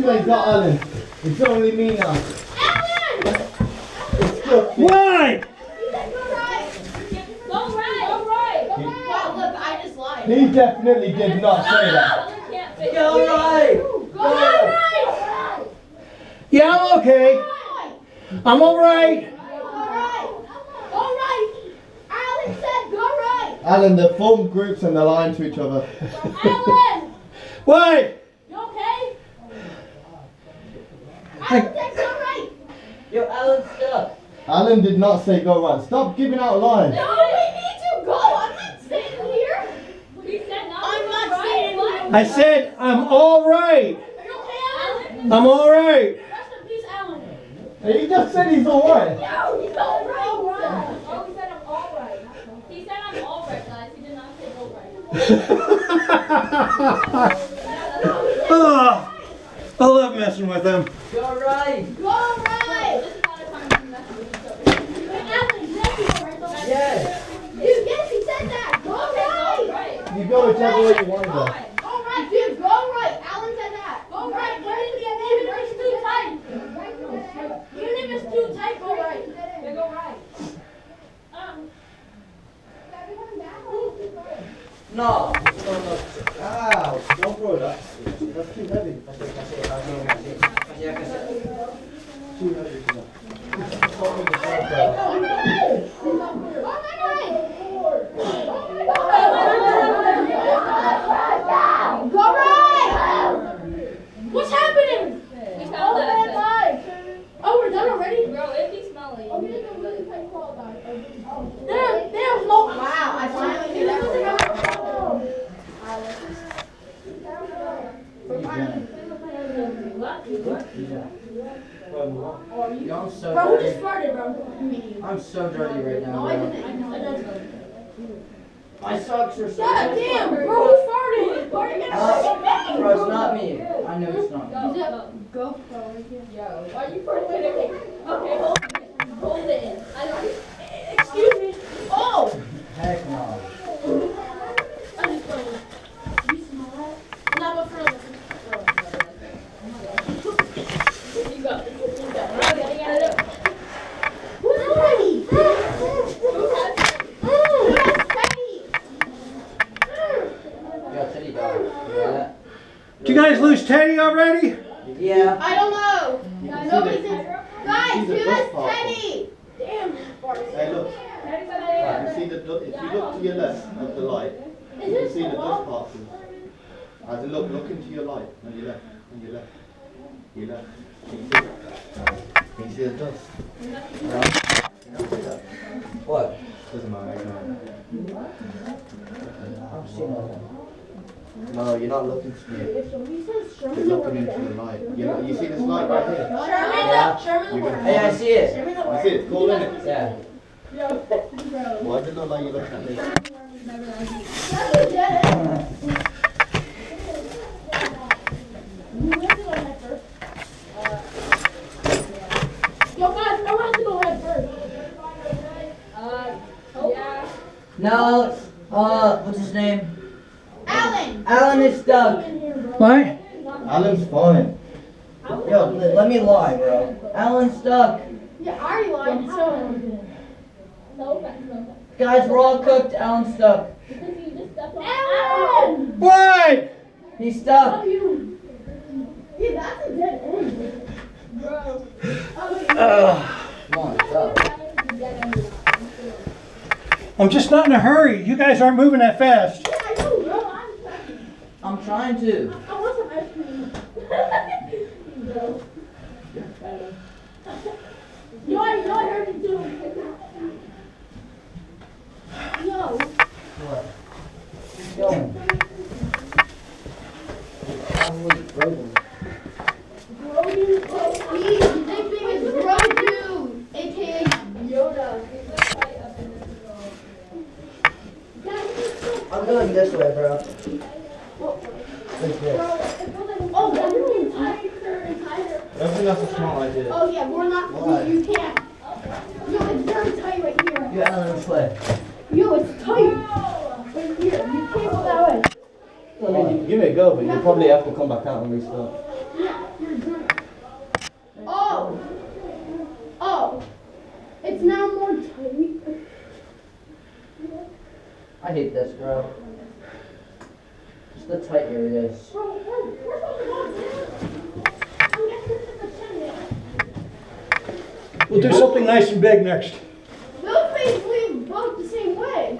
It's not Alan. It's only me now. Alan! Why? Go right. Wow, look, I just lied. He definitely did not say that. Go right. Go right. Yeah, I'm okay. I'm alright. Go right. Alan said go right. Alan, they formed groups and they're lying to each other. Alan, Why? you okay? Alan said go right. Yo, Alan's stuck. Alan did not say go right. Stop giving out lies. No, we need to go. I'm not staying here. He said not I'm not staying here. I said I'm alright. Are you okay, Alan? I'm alright. Rest in peace, Alan. He just said he's alright. No, he's all right. Oh, he said I'm all right. He said I'm all right, guys. He did not say all right. Oh, I love messing with him. Go right. Go right. This is not a time to mess with each other. Wait, Alan, did I say go right though? Yes. Dude, yes, he said that. Go right. You go whichever way you want to go. Go right, dude. Go right. Alan said that. Go right. Even if it's too tight. Even if it's too tight, go right. Yeah, go right. No. Ow, don't throw that. That's too heavy. Too heavy for that. Go right! What's happening? We found that. Oh, we're done already? Bro, it'd be smelly. There's no. Wow, I finally did that. Yo, I'm so Bro, who dirty. just farted, bro? I'm so dirty right now. No, I didn't. I know. My socks are so God damn, bro, who farted? Bro, it's not me. I know it's not me. Go. Yo, why are you farting? Okay, hold it in. I don't. Excuse me. Oh! Heck no. I'm just playing. You smell that? No, but for real. You go. Who's Teddy? Who's Teddy? Yo, Teddy dog. You know that? Did you guys lose Teddy already? Yeah. I don't know. Nobody's in. Guys, see the who dust is particle. Teddy? Damn. Hey, look. You see the, if you look to your left of the light, you can see the dust particles. As in, look into your light. On your left. Your left. Can you see the dust? What? Doesn't matter. I'm seeing nothing. No, you're not looking straight. You're looking into the light. You see this light right here? Sherman. Hey, I see it. You see it? Cool, isn't it? Yeah. Why did it look like you're looking at me? Yo, guys, I want to go head first. Yeah. No, what's his name? Alan. Alan is stuck. Why? Alan's fine. Yo, let me lie, bro. Alan's stuck. Yeah, I already lied. So. Guys, we're all cooked. Alan's stuck. Alan! Why? He's stuck. Yeah, that's a dead end. Bro. Come on, stuck. I'm just not in a hurry. You guys aren't moving that fast. Yeah, I know, bro. I'm trying to. I want some ice cream. Yo, I heard it too. Yo. What? Go. Probably frozen. Grogu. His nickname is Grogu, aka Yoda. I'm going this way, bro. Like this. Oh, that's really tighter and tighter. I think that's a smart idea. Oh yeah, we're not. Why? You can't. Yo, it's very tight right here. Get out of this way. Yo, it's tight. Right here. You can't go that way. I mean, you can give it a go, but you'll probably have to come back out and restart. Yeah. You're drunk. Oh. Oh. It's now more tight. I hate this, bro. Just the tight areas. Bro, we're supposed to go down. I'm guessing this is the chin. We'll do something nice and big next. Those things leave both the same way.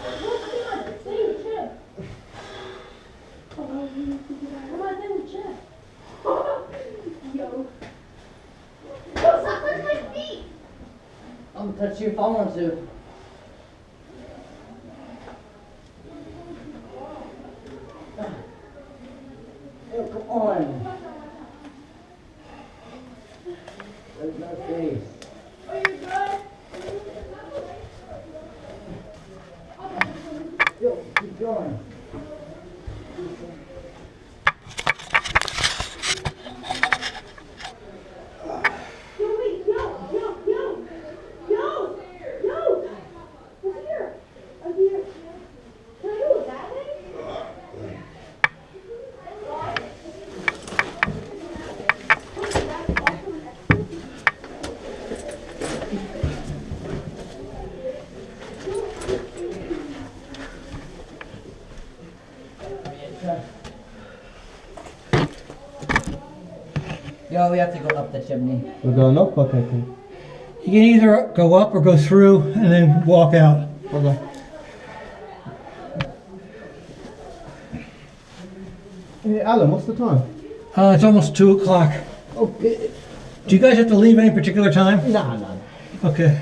Let's do like the same chip. How about them chip? Yo. Yo, stop touching my feet. I'm gonna touch you if I want to. Oh, come on. There's no face. Are you good? Yo, keep going. Yo, wait, yo. Over here. Over here. Can I go that way? Yo, we have to go up the chimney. We're going up, okay, cool. You can either go up or go through and then walk out. Okay. Hey, Alan, what's the time? It's almost 2 o'clock. Okay. Do you guys have to leave any particular time? Nah. Okay.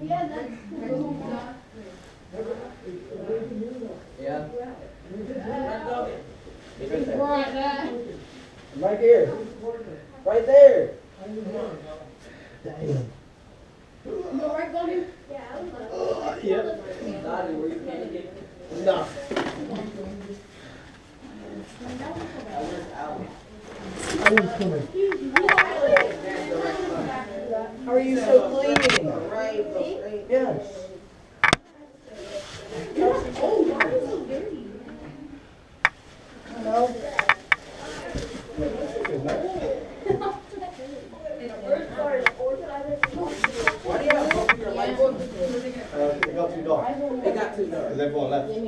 Yeah. Right here. Right there. Damn. You alright, buddy? Yep. Daddy, were you panicking? Nah. Where's Alan? Alan's coming. How are you so clean? Right. Yes. Oh, why is it so dirty? No. Why do you have both of your lights on? They got too dark. They got too dark. Because everyone left. Oh, you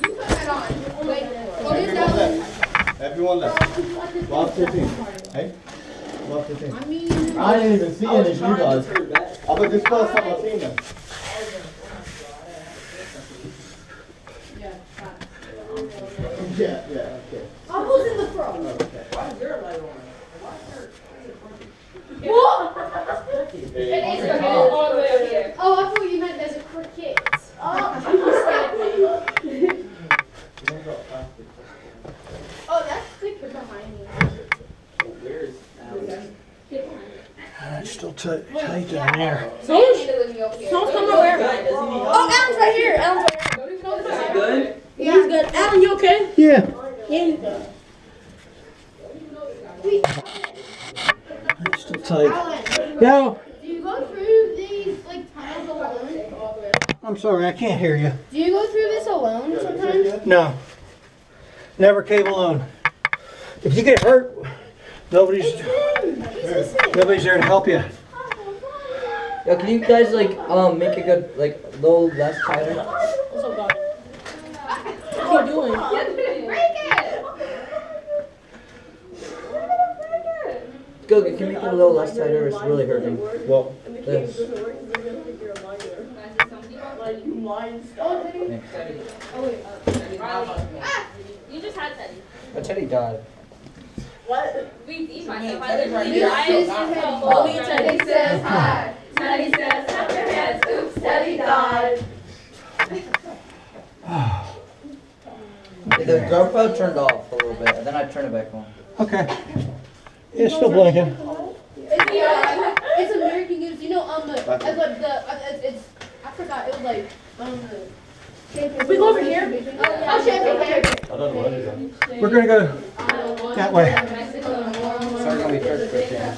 put that on. Wait, Everyone left. Everyone left. Last 15. Hey? Last 15. I mean, I didn't even see any of you guys. turn back. But this first time I've seen them. Yeah, okay. I was in the front. Okay. Why is your light on? What? Hey, all the way up here. Oh, I thought you meant there's a cricket. Oh, that's thicker behind me. Where's Alan? It's still tight in there. Someone's coming over here. Oh, Alan's right here. Alan's right here. Is he good? Yeah, he's good. Alan, you okay? Yeah. Yeah, he's good. It's still tight. Alan, Yo, do you go through these like tunnels alone? I'm sorry, I can't hear you. Do you go through this alone sometimes? No. Never cave alone. If you get hurt, nobody's there to help you. Yo, can you guys like make a good like little less tighter? What's up, God? What are you doing? Break it! Go, can you make it a little less tighter? It's really hurting. Well, This. You just had Teddy. My Teddy died. What? We myself. Teddy says hi. Teddy says clap your hands. Oops, Teddy died. The GoPro turned off a little bit, and then I turned it back on. Okay. It's still blinking. It's American Games. You know, it's I forgot. It was like we go over here. Oh, champagne. I don't know what it is. We're gonna go that way. Sorry, gonna be first, Christian.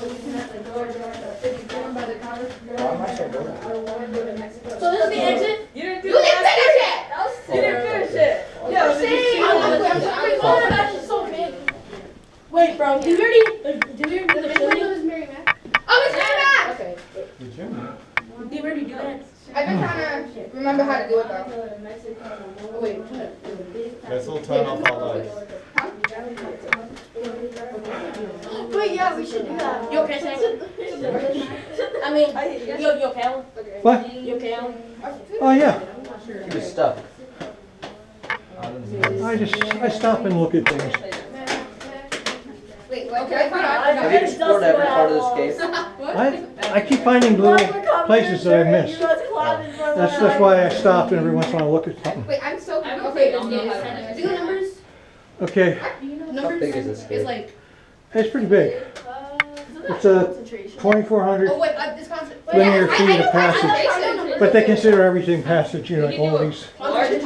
So this is the exit. You didn't finish it. You didn't finish it. I'm going back to so big. Wait, bro. Did we already do the chili? Oh, it's Mary Mac. Okay. Did we already do that? I've been trying to remember how to do it though. Oh, wait. Let's all turn off our lights. Wait, yeah, we should do that. You okay, Sam? I mean, you okay, Alan? What? You okay, Alan? Oh yeah. He was stuck. I stop and look at things. Wait, what? Okay, Have you explored every part of this cave? I keep finding little places that I missed. That's why I stop and every once in a while look at something. Wait, I'm so Okay, do you know numbers? Okay, How Numbers big is this is cave? like. it's pretty big. It's a 2,400 Oh wait, this concept. linear feet of passage. But they consider everything passage, you know, like all these little holes. Okay, it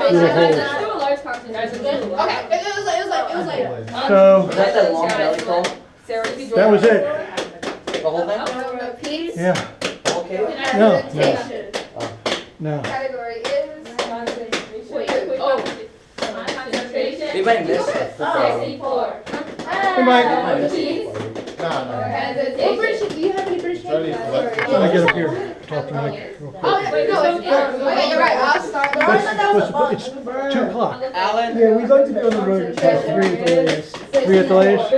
was like. So, Was that that long belly crawl? that was it. The whole thing? Peace. Yeah, The whole cave? no. Category is. Anybody missed it? Hey, Mike. I missed it. No. What British? Do you have any British Sorry, names? Let me get up here, talk to Mike real quick. Oh, wait, no, okay, you're right. I'll start. It's 2 o'clock. Alan? Yeah, we'd like to be on the road at 3 at the latest. 3 at the latest?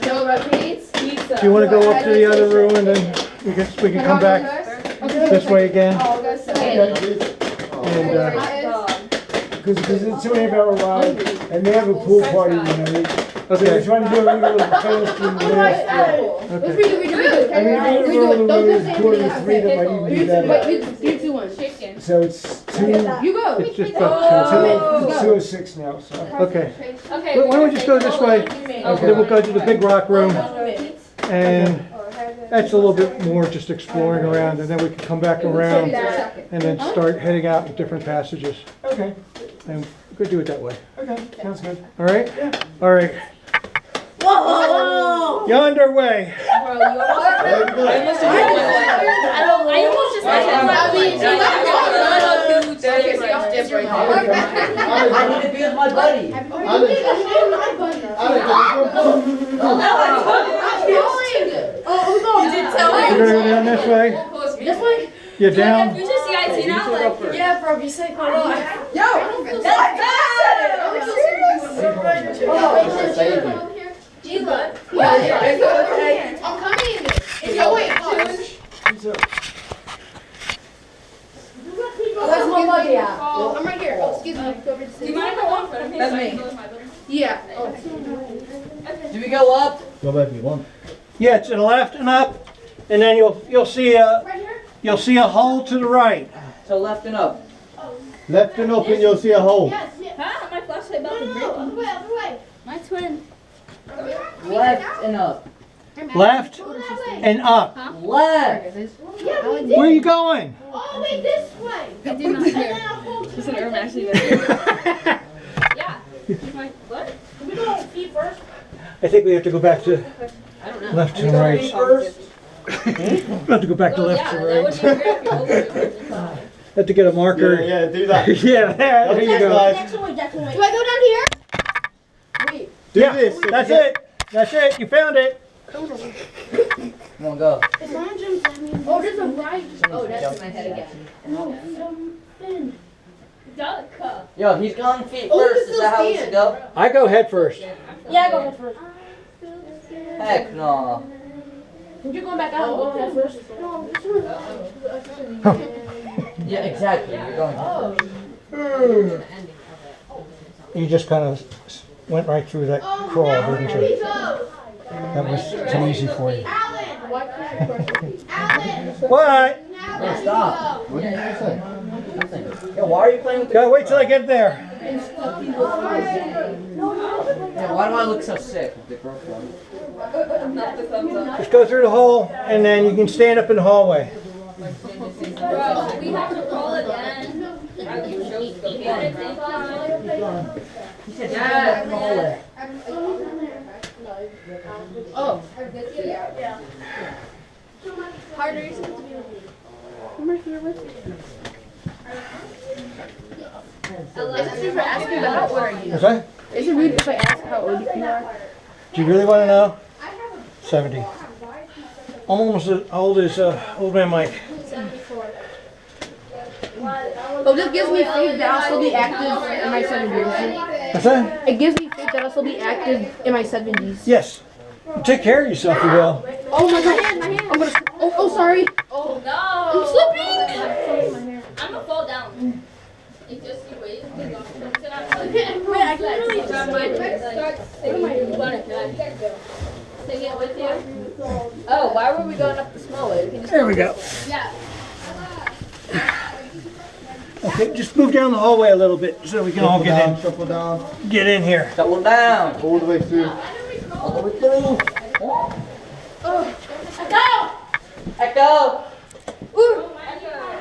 No repeats. Do you want to go up to the other room and then we can come back this way again? And, Because it's a 2.5-hour ride, and they have a pool party tonight. So they're okay, trying to do it a little faster than the last year. okay. I mean, if we were on the road at 2:45, that might even be better. Wait, you do one. So it's 2, You go. It's just about 2:06 now, so. 2. Okay. Why don't we just go this way? Then we'll go to the big rock room. And that's a little bit more just exploring around. And then we can come back around and then start heading out in different passages. Okay, And we could do it that way. okay, sounds good. All right? All right. Whoa! Yonder way. I almost just I need to be with my buddy. You did tell You're gonna go down this way? This way? You're down? You just CIT now? Like, yeah, bro, you say Yo! I'm coming. Oh, wait, where's my buddy at? Oh, I'm right here. Oh, excuse me. Do you mind if I walk in front of me? That's so I me. can go with my building? Yeah. Do we go up? Go back if you want. Yeah, to the left and up. And then you'll see a hole to the right. So left and up. Left and up and you'll see a hole. Yes, yes. Huh? My flashlight about to break. Other way. My twin. Left and up. Left and up. Left. Where are you going? All the way this way. I did not hear. Just an urban actually. Yeah. My what? Can we go feet first? I think we have to go back to I don't know. left and right. We have to go back to Well, left yeah, and that would right. be great if you opened it. Have to get a marker. Yeah, do that. Yeah, there you go. Next one, next one. Do I go down here? Wait. Do Yeah, this. that's it. That's it. You found it. Come on, go. Oh, there's a right. Oh, that's in my head again. Duck. Yo, he's going feet Oh, first. this Is that how we is should go? I go head first. Yeah, go ahead first. Heck no. You're going back out. I'm going head first. Yeah, exactly. You're going. You just kind of went right through that crawl, didn't you? That was too easy for you. What? Yeah, stop. What did you say? Nothing. Yeah, why are you playing with the Gotta wait till I get there. Yeah, why do I look so sick with the GoPro? Just go through the hole, and then you can stand up in the hallway. Bro, we have to roll again. He said stand up in the hallway. Oh. Harder is to be with me. I'm right here with you. Is it rude if I ask you about how old are you? What's that? Is it rude if I ask how old you are? Do you really want to know? 70. I'm almost as old as old man Mike. Oh, this gives me faith that I'll still be active in my 70s. What's that? It gives me faith that I'll still be active in my 70s. Yes. Take care of yourself, you will. Oh my god. I'm gonna. Oh, sorry. Oh no! I'm slipping. I'm gonna fall down. It just you wait. Wait, I can really grab my start singing. You want it? Sing it with you? Oh, why were we going up the small way? There we go. Yeah. Okay, just move down the hallway a little bit so we can all get in. Shuffle down. Get in here. Double down. All the way through. All the way through. Echo. Ooh.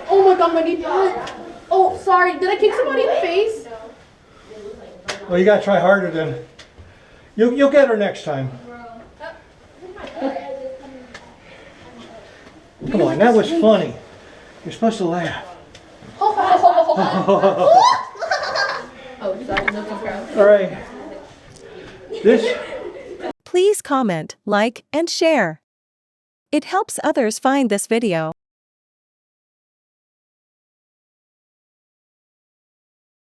Oh my god, my knee hurt. Oh, sorry. Did I kick somebody in the face? Well, you gotta try harder then. You'll get her next time. Come on, that was funny. You're supposed to laugh. Oh, sorry. No control. All right. This. Please comment, like, and share. It helps others find this video.